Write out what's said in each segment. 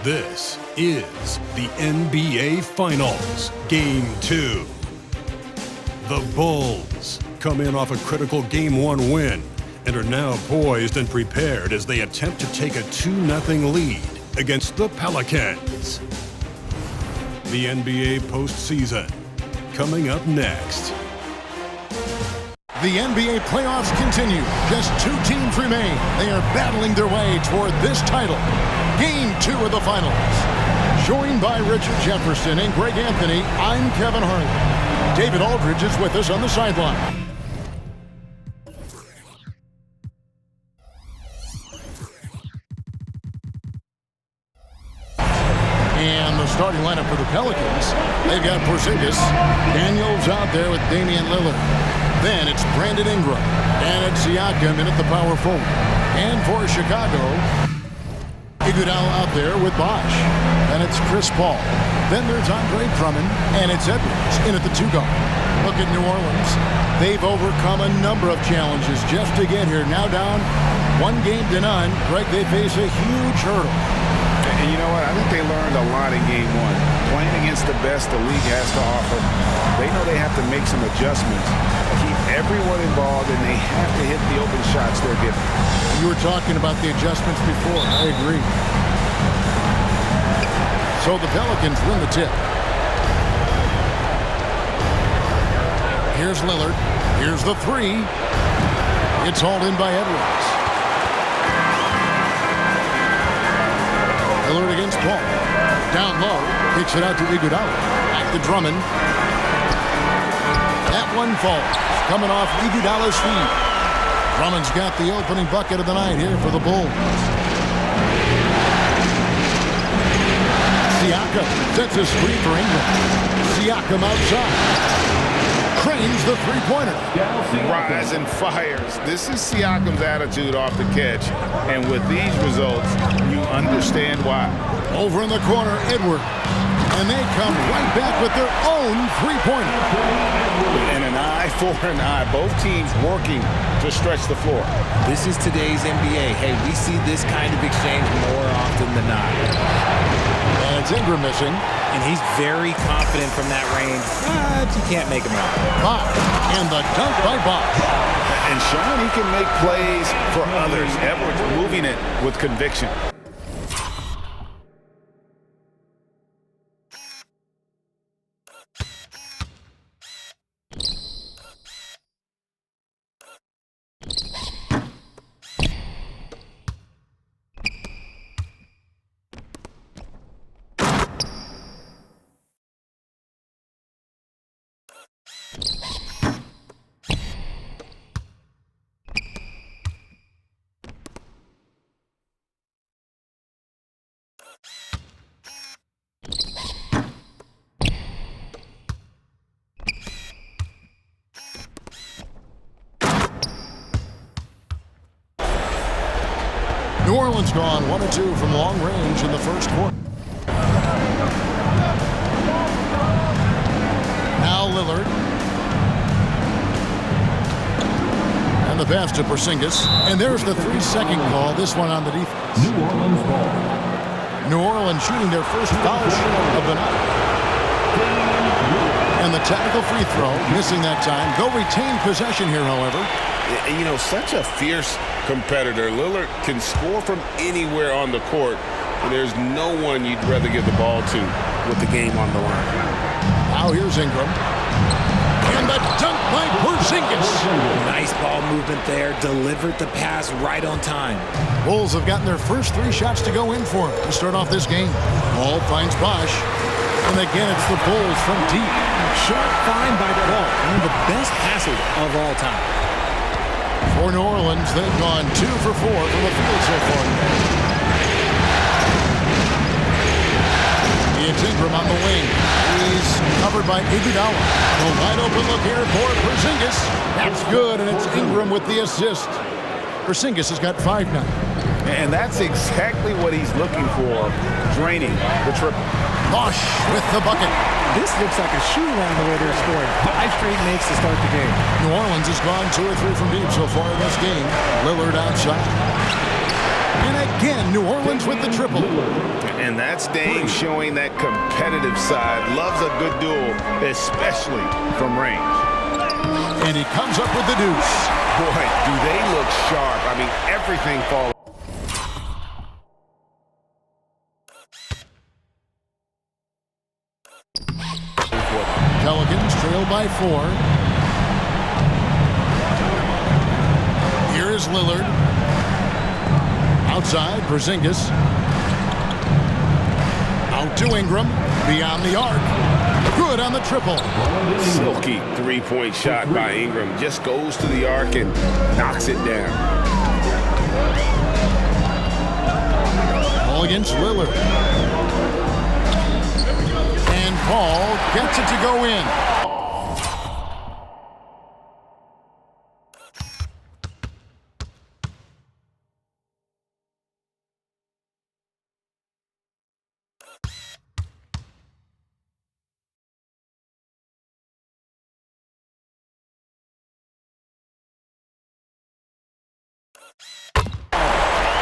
This is the NBA Finals, Game 2. The Bulls come in off a critical Game 1 win and are now poised and prepared as they attempt to take a 2-0 lead against the Pelicans. The NBA postseason coming up next. The NBA playoffs continue. Just 2 teams remain. They are battling their way toward this title. Game 2 of the finals. Joined by Richard Jefferson and Greg Anthony, I'm Kevin Harlan. David Aldridge is with us on the sideline. And the starting lineup for the Pelicans, they've got Porzingis. Daniels out there with Damian Lillard. Then it's Brandon Ingram. And it's Siakam in at the power forward. And for Chicago, Iguodala out there with Bosh. And it's Chris Paul. Then there's Andre Drummond. And it's Edwards in at the 2 guard. Look at New Orleans. They've overcome a number of challenges just to get here. Now down 1-0. Greg, they face a huge hurdle. And you know what? I think they learned a lot in Game 1. Playing against the best the league has to offer, they know they have to make some adjustments, keep everyone involved, and they have to hit the open shots they're given. You were talking about the adjustments before. I agree. So the Pelicans win the tip. Here's Lillard. Here's the 3. It's hauled in by Edwards. Lillard against Paul. Down low. Kicks it out to Iguodala. Back to Drummond. That one falls. Coming off Iguodala's feet. Drummond's got the opening bucket of the night here for the Bulls. Siakam sets his free for Ingram. Siakam outside. Cranes the three-pointer. Rise and fires. This is Siakam's attitude off the catch. And with these results, you understand why. Over in the corner, Edwards. And they come right back with their own three-pointer. And an eye for an eye. Both teams working to stretch the floor. This is today's NBA. Hey, we see this kind of exchange more often than not. And it's Ingram missing. And he's very confident from that range, but you can't make him out. Bosh. And the dunk by Bosh. And showing he can make plays for others. Edwards moving it with conviction. New Orleans gone 1-2 from long range in the first quarter. Now Lillard. And the pass to Porzingis. And there's the 3-second call. This one on the defense. New Orleans ball. New Orleans shooting their first foul shot of the night. And the technical free throw, missing that time. They'll retain possession here, however. You know, such a fierce competitor. Lillard can score from anywhere on the court. And there's no one you'd rather give the ball to with the game on the line. Now here's Ingram. And the dunk by Porzingis. Nice ball movement there. Delivered the pass right on time. Bulls have gotten their first 3 shots to go in for to start off this game. Ball finds Bosh. And again, it's the Bulls from deep. Sharp find by Paul. One of the best passers of all time. For New Orleans, they've gone 2 for 4 from the field so far. It's Ingram on the wing. He's covered by Iguodala. A wide open look here for Porzingis. That's good, and it's Ingram with the assist. Porzingis has got 5 now. And that's exactly what he's looking for. Draining the triple. Bosh with the bucket. This looks like a shoot-around the way they're scoring. 5 straight makes to start the game. New Orleans has gone 2 or 3 from deep so far in this game. Lillard outside. And again, New Orleans with the triple. And that's Dame showing that competitive side. Loves a good duel, especially from range. And he comes up with the deuce. Boy, do they look sharp. I mean, everything falls. Pelicans trail by 4. Here is Lillard. Outside, Porzingis. Out to Ingram. Beyond the arc. Good on the triple. Silky three-point shot by Ingram. Just goes to the arc and knocks it down. Ball against Lillard. And Paul gets it to go in.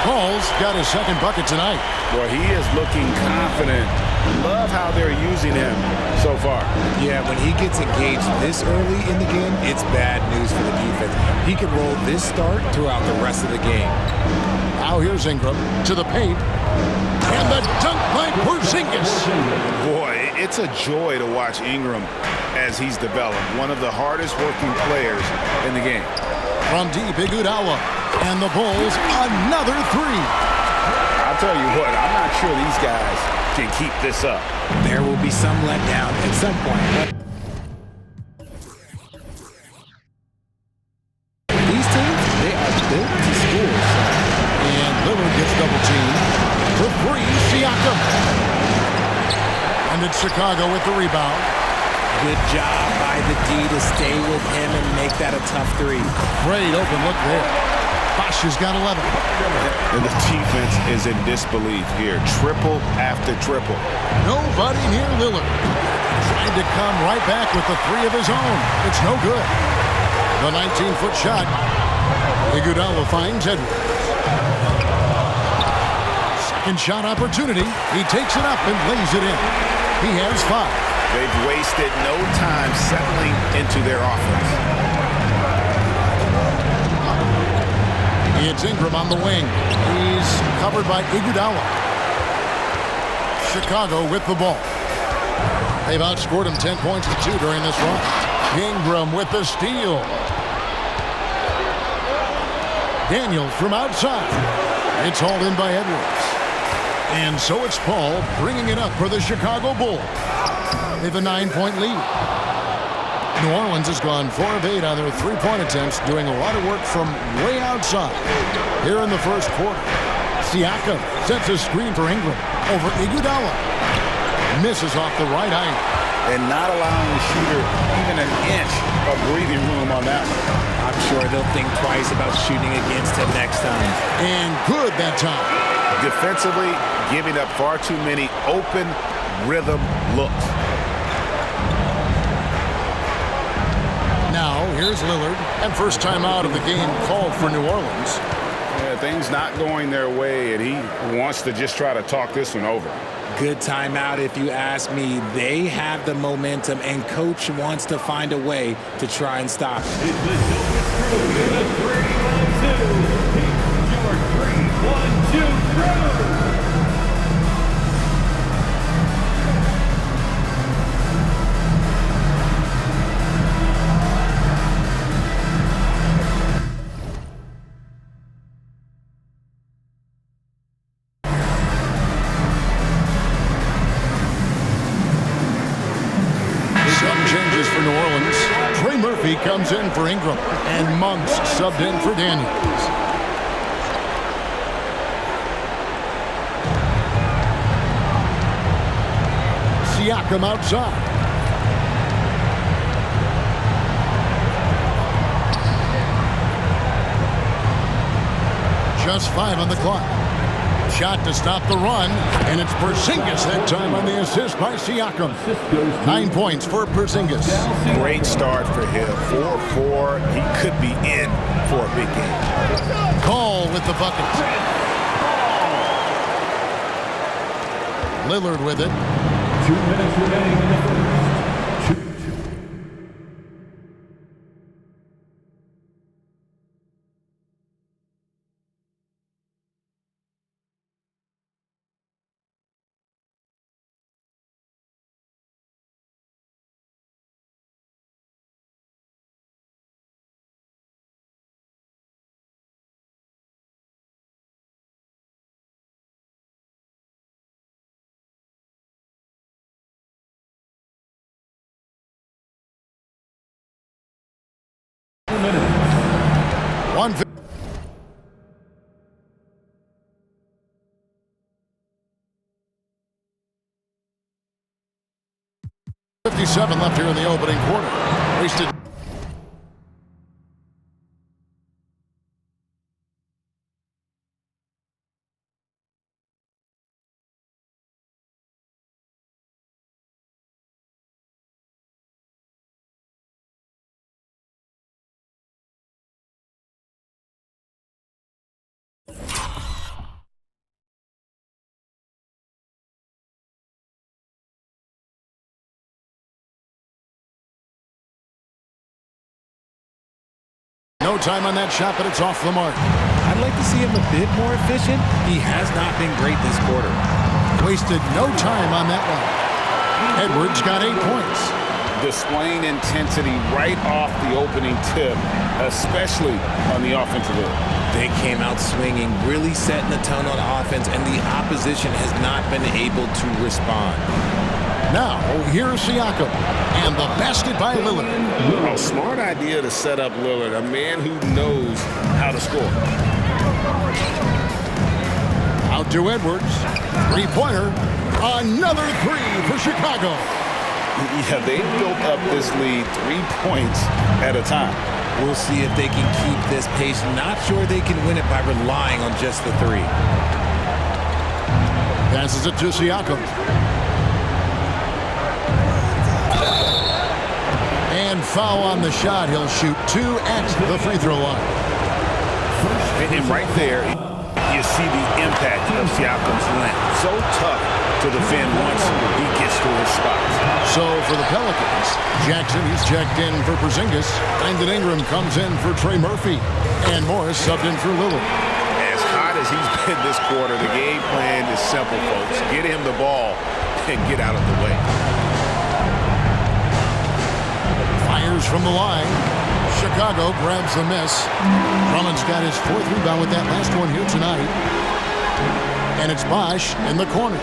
Paul's got his second bucket tonight. Boy, he is looking confident. Love how they're using him so far. Yeah, when he gets engaged this early in the game, it's bad news for the defense. He can roll this start throughout the rest of the game. Now here's Ingram to the paint. And the dunk by Porzingis. Boy, it's a joy to watch Ingram as he's developed. One of the hardest working players in the game. From deep, Iguodala. And the Bulls, another three. I'll tell you what, I'm not sure these guys can keep this up. There will be some letdown at some point. These teams, they are built to score. And Lillard gets double teamed. For three, Siakam. And it's Chicago with the rebound. Good job by the D to stay with him and make that a tough three. Great open look there. Bosh has got 11. And the defense is in disbelief here. Triple after triple. Nobody near Lillard. Trying to come right back with the three of his own. It's no good. The 19-foot shot. Iguodala finds Edwards. Second shot opportunity. He takes it up and lays it in. He has 5. They've wasted no time settling into their offense. It's Ingram on the wing. He's covered by Iguodala. Chicago with the ball. They've outscored him 10 points to 2 during this run. Ingram with the steal. Daniel from outside. It's hauled in by Edwards. And so it's Paul bringing it up for the Chicago Bulls. They have a 9-point lead. New Orleans has gone 4 of 8 on their three-point attempts, doing a lot of work from way outside. Here in the first quarter, Siakam sets a screen for Ingram over Iguodala. Misses off the right iron. And not allowing the shooter even an inch of breathing room on that one. I'm sure they'll think twice about shooting against him next time. And good that time. Defensively, giving up far too many open rhythm looks. Now, here's Lillard, and first time out of the game called for New Orleans. Yeah, things not going their way, and he wants to just try to talk this one over. Good timeout if you ask me. They have the momentum, and coach wants to find a way to try and stop it. Comes in for Ingram, and Monks subbed in for Daniels. Siakam outside. Just 5 on the clock. Shot to stop the run, and it's Porzingis that time on the assist by Siakam. 9 points for Porzingis. Great start for him. 4-4. He could be in for a big game. Call with the bucket. Lillard with it. 2 minutes remaining in the first. 2-2. One. 57 left here in the opening quarter. Wasted. No time on that shot, but it's off the mark. I'd like to see him a bit more efficient. He has not been great this quarter. Wasted no time on that one. Edwards got 8 points. Displaying intensity right off the opening tip, especially on the offensive end. They came out swinging, really setting the tone on offense, and the opposition has not been able to respond. Now, here's Siakam, and the basket by Lillard. A smart idea to set up Lillard, a man who knows how to score. Out to Edwards. Three-pointer. Another three for Chicago. Yeah, they built up this lead 3 points at a time. We'll see if they can keep this pace. Not sure they can win it by relying on just the three. Passes it to Siakam. And foul on the shot. He'll shoot 2 at the free throw line. And right there, you see the impact of Siakam's length. So tough to defend once he gets to his spots. So for the Pelicans, Jackson, he's checked in for Porzingis. Brandon Ingram comes in for Trey Murphy. And Morris subbed in for Lillard. As hot as he's been this quarter, the game plan is simple, folks. Get him the ball and get out of the way. Fires from the line. Chicago grabs the miss. Drummond's got his 4th rebound with that last one here tonight. And it's Bosch in the corner.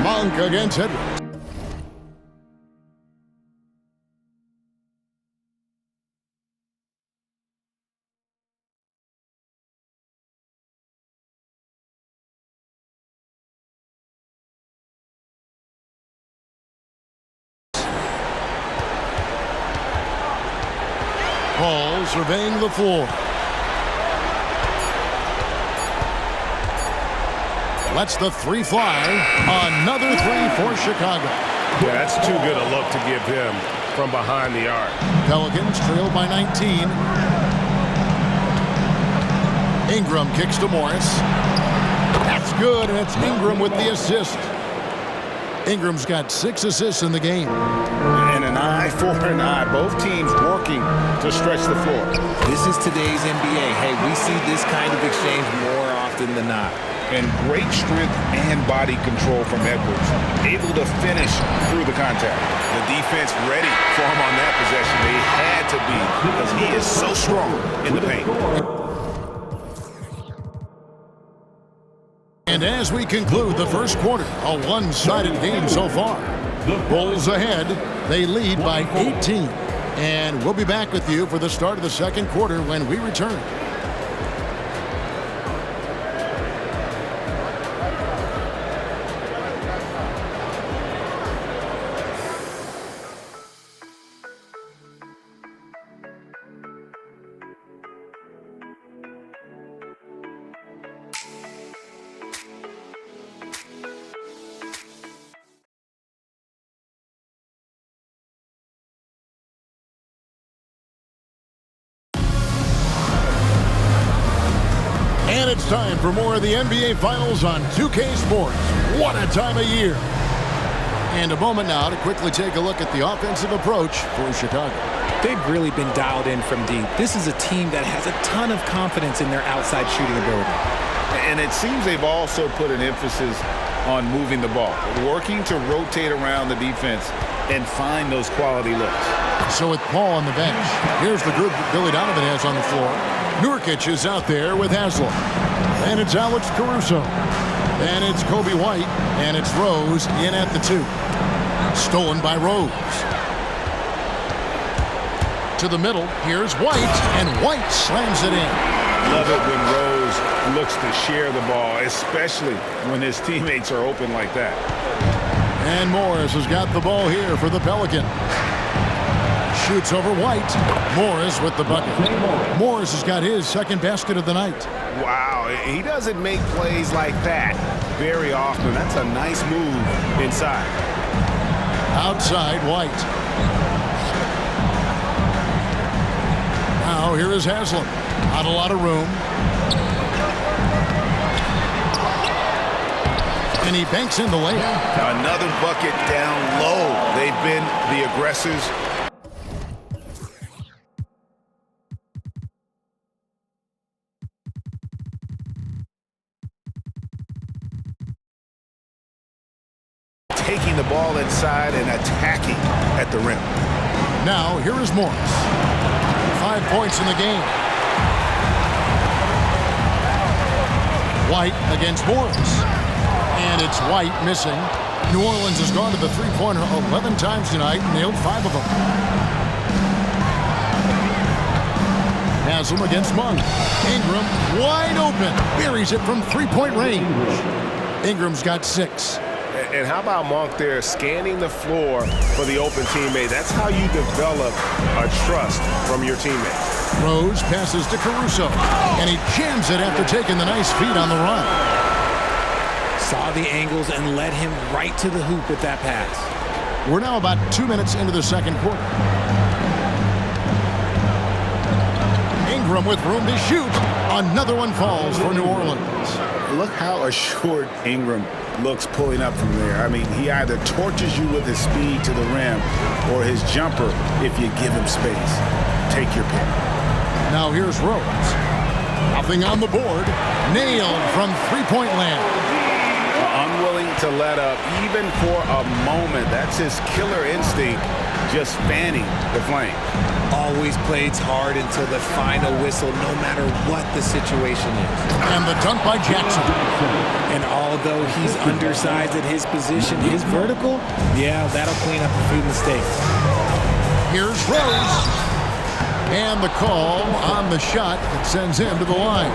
Monk against Edwards. Paul surveying the floor. Lets the three fly. Another three for Chicago. Yeah, that's too good a look to give him from behind the arc. Pelicans trail by 19. Ingram kicks to Morris. That's good, and it's Ingram with the assist. Ingram's got 6 assists in the game. And an eye for an eye. Both teams working to stretch the floor. This is today's NBA. Hey, we see this kind of exchange more often than not. And great strength and body control from Edwards. Able to finish through the contact. The defense ready for him on that possession. They had to be because he is so strong in the paint. And as we conclude the first quarter, a one-sided game so far. The Bulls ahead. They lead by 18. And we'll be back with you for the start of the second quarter when we return. it's time for more of the NBA Finals on 2K Sports. What a time of year. And a moment now to quickly take a look at the offensive approach for Chicago. They've really been dialed in from deep. This is a team that has a ton of confidence in their outside shooting ability. And it seems they've also put an emphasis on moving the ball, working to rotate around the defense and find those quality looks. So with Paul on the bench, here's the group that Billy Donovan has on the floor. Nurkic is out there with Haslam. And it's Alex Caruso. And it's Kobe White. And it's Rose in at the 2. Stolen by Rose. To the middle, here's White. And White slams it in. Love it when Rose looks to share the ball, especially when his teammates are open like that. And Morris has got the ball here for the Pelicans. Shoots over White. Morris with the bucket. Morris has got his second basket of the night. Wow, he doesn't make plays like that very often. That's a nice move inside. Outside, White. Now here is Haslam. Not a lot of room. And he banks in the layup. Another bucket down low. They've been the aggressors. Taking the ball inside and attacking at the rim. Now here is Morris. 5 points in the game. White against Morris. And it's White missing. New Orleans has gone to the three-pointer 11 times tonight and nailed 5 of them. Haslam against Monk. Ingram wide open. Buries it from three-point range. Ingram's got 6. And how about Monk there scanning the floor for the open teammate? That's how you develop a trust from your teammates. Rose passes to Caruso, and he jams it after taking the nice feed on the run. Saw the angles and led him right to the hoop with that pass. We're now about 2 minutes into the second quarter. Ingram with room to shoot. Another one falls for New Orleans. Look how assured Ingram looks pulling up from there. I mean, he either torches you with his speed to the rim or his jumper if you give him space. Take your pick. Now here's Rose. Nothing on the board. Nailed from three-point land. Unwilling to let up even for a moment. That's his killer instinct, just fanning the flame. Always plays hard until the final whistle, no matter what the situation is. And the dunk by Jackson. And although he's undersized at his position, his vertical, yeah, that'll clean up a few mistakes. Here's Rose. And the call on the shot that sends him to the line.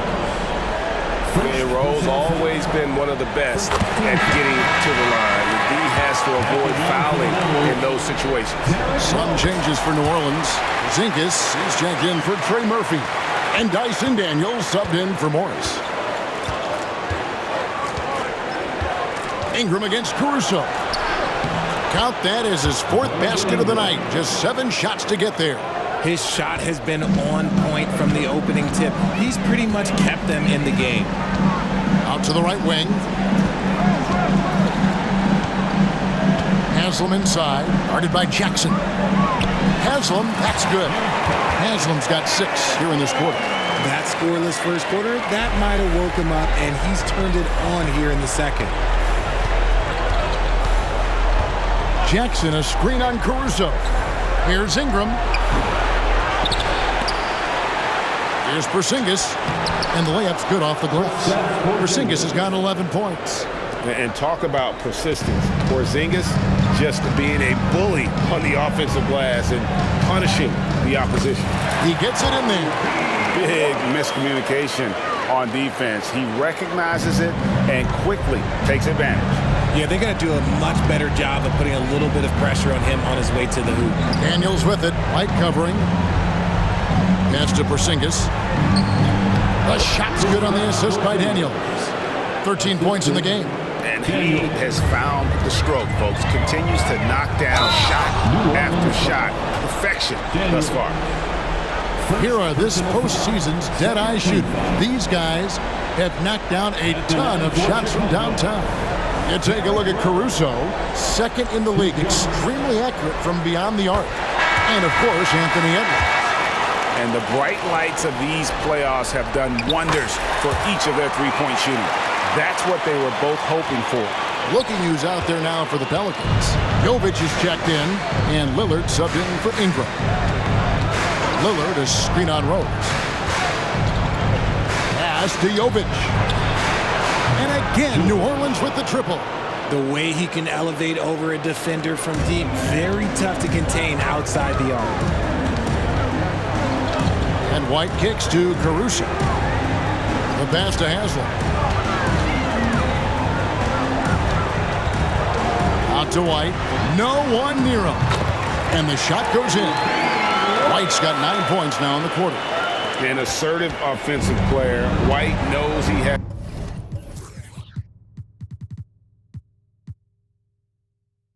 And Rose always been one of the best at getting to the line. The D has to avoid fouling in those situations. Some changes for New Orleans. Zinkis is checked in for Trey Murphy. And Dyson Daniels subbed in for Morris. Ingram against Caruso. Count that as his 4th basket of the night. Just 7 shots to get there. His shot has been on point from the opening tip. He's pretty much kept them in the game. Out to the right wing. Haslam inside, guarded by Jackson. Haslam, that's good. Haslam's got 6 here in this quarter. That scoreless first quarter, that might have woke him up, and he's turned it on here in the second. Jackson, a screen on Caruso. Here's Ingram. Here's Porzingis, and the layup's good off the glass. Porzingis has got 11 points. And talk about persistence. Porzingis just being a bully on the offensive glass and punishing the opposition. He gets it in there. Big miscommunication on defense. He recognizes it and quickly takes advantage. Yeah, they're going to do a much better job of putting a little bit of pressure on him on his way to the hoop. Daniels with it, light covering. Pass to Porzingis. The shot's good on the assist by Daniels. 13 points in the game. And he has found the stroke, folks. Continues to knock down shot after shot. Perfection thus far. Here are this postseason's dead-eye shooters. These guys have knocked down a ton of shots from downtown. You take a look at Caruso, second in the league, extremely accurate from beyond the arc. And, of course, Anthony Edwards. And the bright lights of these playoffs have done wonders for each of their three-point shooting. That's what they were both hoping for. Looking who's out there now for the Pelicans. Jovic is checked in, and Lillard subbed in for Ingram. Lillard is screen on Rose. Pass to Jovic. And again, New Orleans with the triple. The way he can elevate over a defender from deep, very tough to contain outside the arc. And White kicks to Caruso. The pass to Haslam. Out to White. No one near him. And the shot goes in. White's got 9 points now in the quarter. An assertive offensive player. White knows he has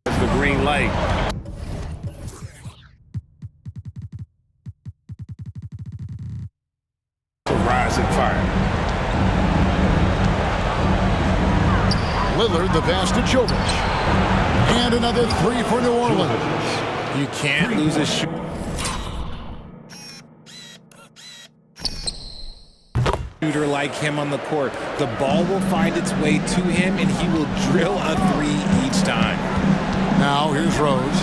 the green light. To rise and fire. Lillard the pass to Jovic. And another three for New Orleans. You can't lose a shooter like him on the court. The ball will find its way to him, and he will drill a three each time. Now here's Rose.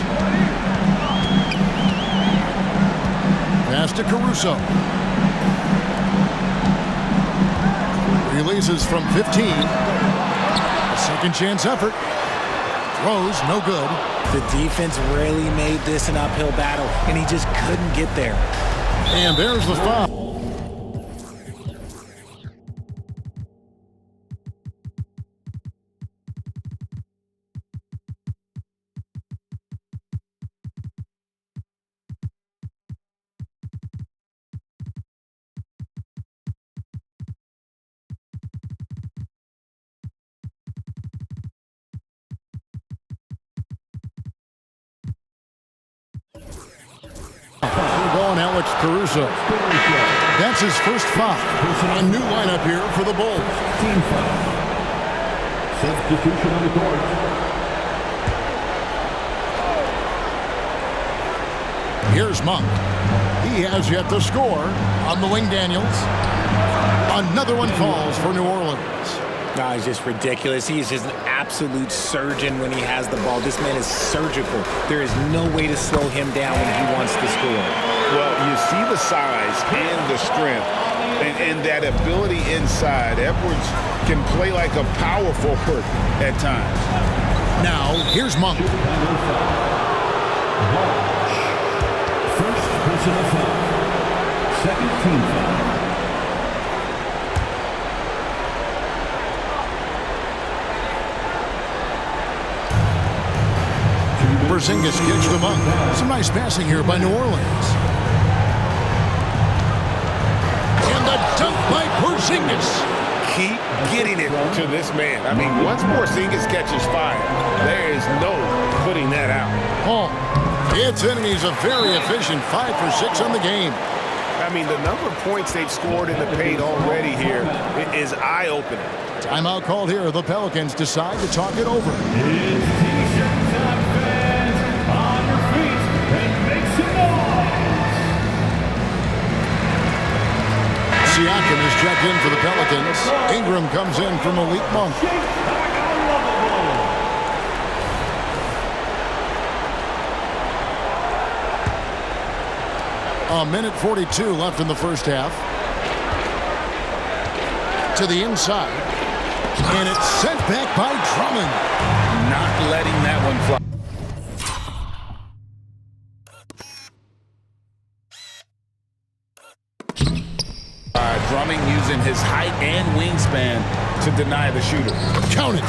Pass to Caruso. Releases from 15. A second chance effort. Rose, no good. The defense really made this an uphill battle, and he just couldn't get there. And there's the foul. Going Alex Caruso. That's his first foul. A new lineup here for the Bulls. Team foul. Substitution on the court. Here's Monk. He has yet to score on the wing. Daniels. Another one falls for New Orleans. No, he's just ridiculous. He is just an absolute surgeon when he has the ball. This man is surgical. There is no way to slow him down when he wants to score. Well, you see the size and the strength and that ability inside. Edwards can play like a power forward at times. Now, here's Monk. First personal foul. Second team foul. Porzingis kicks to Monk. Some nice passing here by New Orleans. And the dunk by Porzingis. Keep getting it to this man. I mean, once Porzingis catches fire, there is no putting that out. Oh, it's in, and he's a very efficient 5 for 6 on the game. I mean, the number of points they've scored in the paint already here is eye-opening. Timeout called here. The Pelicans decide to talk it over. It's T-shirt time, fans. On your feet and make some noise. Siakam is checked in for the Pelicans. Ingram comes in from Malik Monk. A minute 42 left in the first half. To the inside. And it's sent back by Drummond. Not letting that one fly. Drummond using his height and wingspan to deny the shooter. Count it.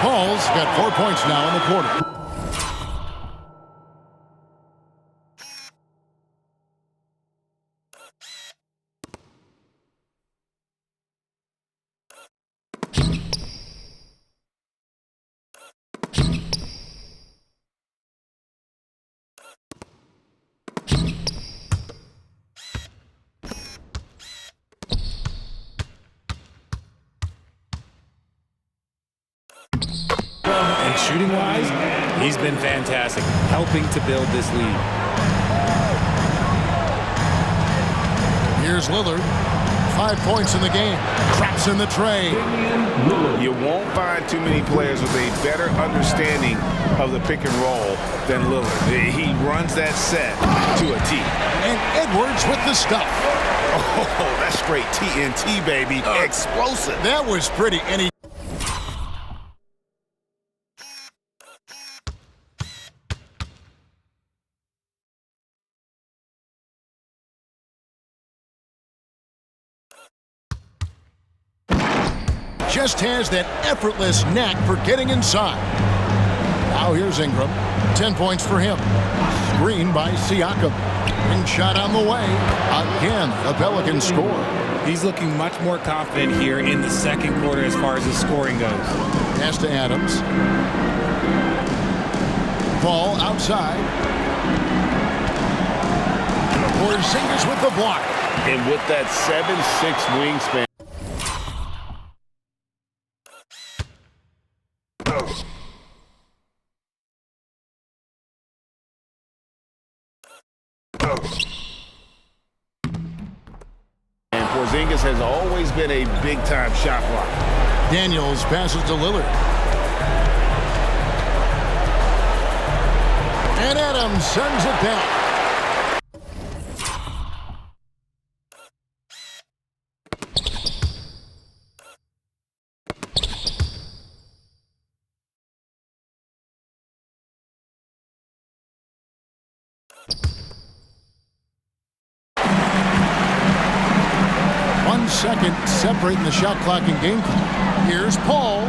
Paul's got 4 points now in the quarter. shooting-wise, he's been fantastic, helping to build this lead. Here's Lillard. 5 points in the game. Traps in the tray. You won't find too many players with a better understanding of the pick and roll than Lillard. He runs that set to a T. And Edwards with the stuff. Oh, that's straight TNT, baby. Explosive. That was pretty. And he just has that effortless knack for getting inside. Now here's Ingram. 10 points for him. Screen by Siakam. Ring shot on the way. Again, the Pelicans score. He's looking much more confident here in the second quarter as far as his scoring goes. Pass to Adams. Ball outside. Porzingis with the block. And with that 7'6" wingspan. And Porzingis has always been a big-time shot blocker. Daniels passes to Lillard. And Adams sends it down. Second, separating the shot clock and game clock. Here's Paul.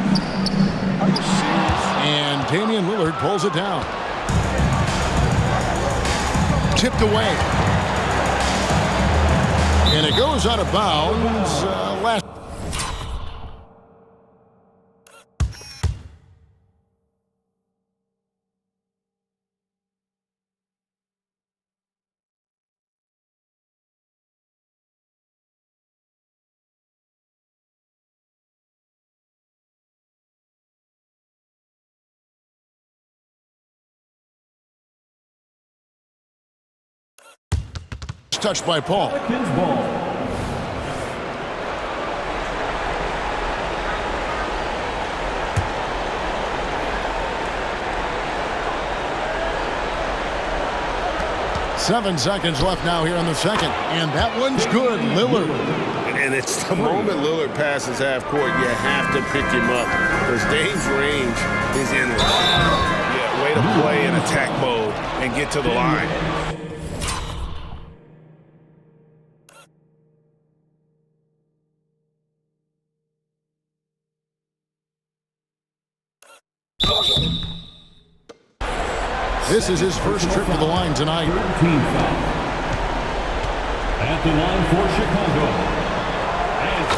And Damian Lillard pulls it down. Tipped away. And it goes out of bounds. Last. Touched by Paul. Pelicans ball. Seven seconds left now here in the second. And that one's good. Lillard. And it's the moment Lillard passes half court, you have to pick him up. Because Dame's range is endless. Yeah, way to play in attack mode and get to the line. This is his first trip to the line tonight. Team foul. At the line for Chicago.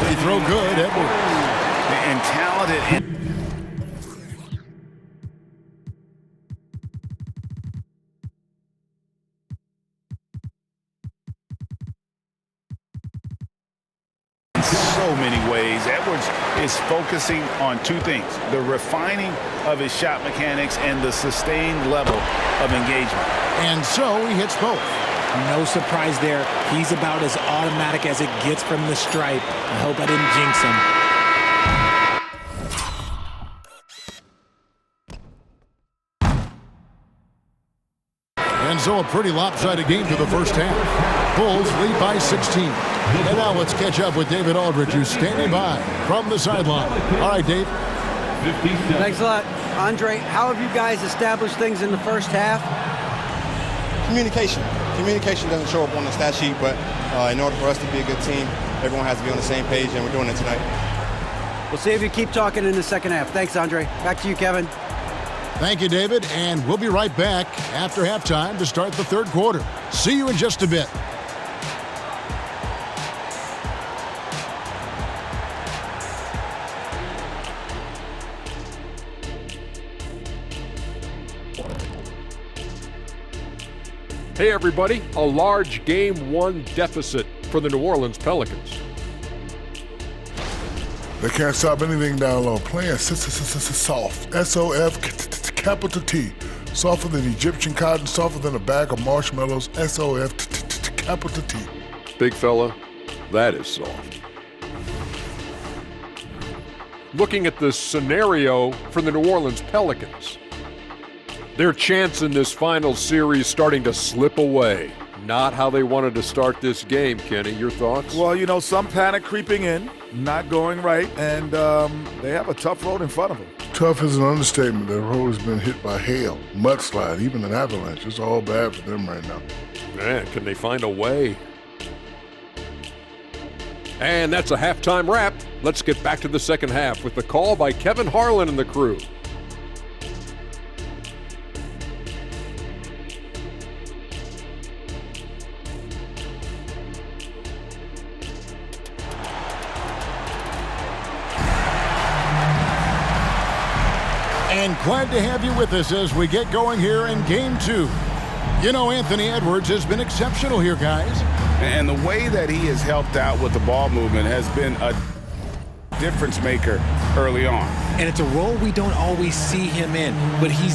They throw good, Edwards. And talented. In so many ways. Edwards is focusing on two things: the refining of his shot mechanics and the sustained level of engagement. And so he hits both. No surprise there. He's about as automatic as it gets from the stripe. I hope I didn't jinx him. And so a pretty lopsided game to the first half. Bulls lead by 16. And now let's catch up with David Aldridge, who's standing by from the sideline. All right, Dave. Thanks a lot. Andre, how have you guys established things in the first half? Communication. Communication doesn't show up on the stat sheet, but in order for us to be a good team, everyone has to be on the same page, and we're doing it tonight. We'll see if you keep talking in the second half. Thanks, Andre. Back to you, Kevin. Thank you, David, and we'll be right back after halftime to start the third quarter. See you in just a bit. Hey everybody, a large Game 1 deficit for the New Orleans Pelicans. They can't stop anything down low. Playing soft. SOF. capital T. Softer than Egyptian cotton, softer than a bag of marshmallows, S-O-F-T, capital T. Big fella, that is soft. Looking at the scenario for the New Orleans Pelicans, their chance in this final series starting to slip away. Not how they wanted to start this game, Kenny. Your thoughts? Well, you know, some panic creeping in, not going right, and they have a tough road in front of them. Tough is an understatement. Their road has been hit by hail, mudslide, even an avalanche. It's all bad for them right now. Man, can they find a way? And that's a halftime wrap. Let's get back to the second half with the call by Kevin Harlan and the crew. And glad to have you with us as we get going here in Game 2. You know, Anthony Edwards has been exceptional here, guys. And the way that he has helped out with the ball movement has been a difference maker early on. And it's a role we don't always see him in, but he's